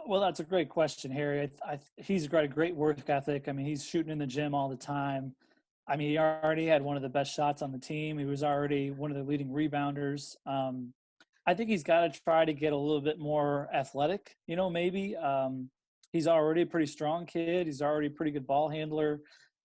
Well, that's a great question, Harry. He's got a great work ethic. I mean, he's shooting in the gym all the time. I mean, he already had one of the best shots on the team. He was already one of the leading rebounders. I think he's got to try to get a little bit more athletic, maybe. He's already a pretty strong kid. He's already a pretty good ball handler.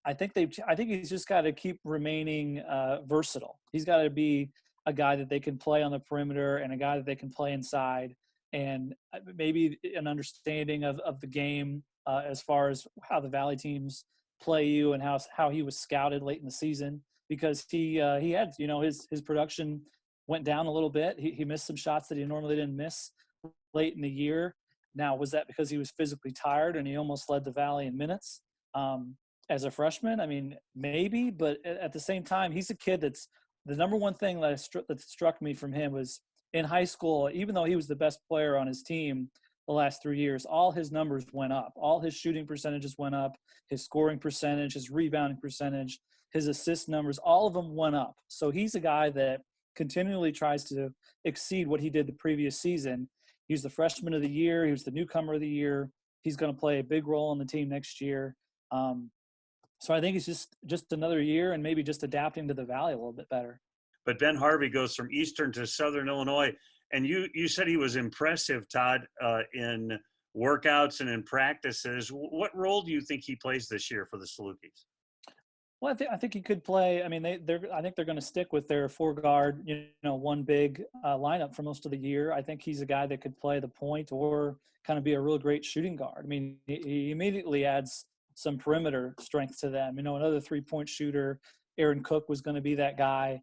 I think he's just got to keep remaining versatile. He's got to be a guy that they can play on the perimeter and a guy that they can play inside, and maybe an understanding of the game as far as how the Valley teams play you and how he was scouted late in the season, because he had his production went down a little bit. He missed some shots that he normally didn't miss late in the year. Now, was that because he was physically tired and he almost led the Valley in minutes as a freshman? I mean, maybe, but at the same time, he's a kid that's the number one thing that struck me from him was in high school, even though he was the best player on his team the last 3 years, all his numbers went up. All his shooting percentages went up, his scoring percentage, his rebounding percentage, his assist numbers, all of them went up. So he's a guy that continually tries to exceed what he did the previous season. He was the freshman of the year. He was the newcomer of the year. He's going to play a big role on the team next year. So I think it's just another year and maybe just adapting to the Valley a little bit better. But Ben Harvey goes from Eastern to Southern Illinois. And you said he was impressive, Todd, in workouts and in practices. What role do you think he plays this year for the Salukis? Well, I think he could play. I mean, I think they're going to stick with their four guard, one big lineup for most of the year. I think he's a guy that could play the point or kind of be a real great shooting guard. I mean, he immediately adds some perimeter strength to them. Another 3-point shooter. Aaron Cook was going to be that guy.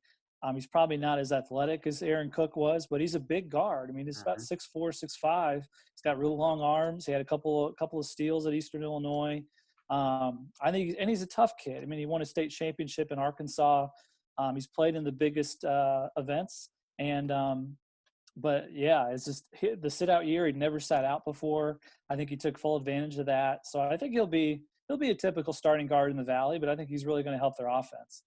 He's probably not as athletic as Aaron Cook was, but he's a big guard. I mean, he's about 6'4", 6'5". He's got real long arms. He had a couple of steals at Eastern Illinois. I think, and he's a tough kid. I mean, he won a state championship in Arkansas. He's played in the biggest events, but yeah, it's just the sit-out year. He'd never sat out before. I think he took full advantage of that. So I think he'll be a typical starting guard in the Valley, but I think he's really going to help their offense.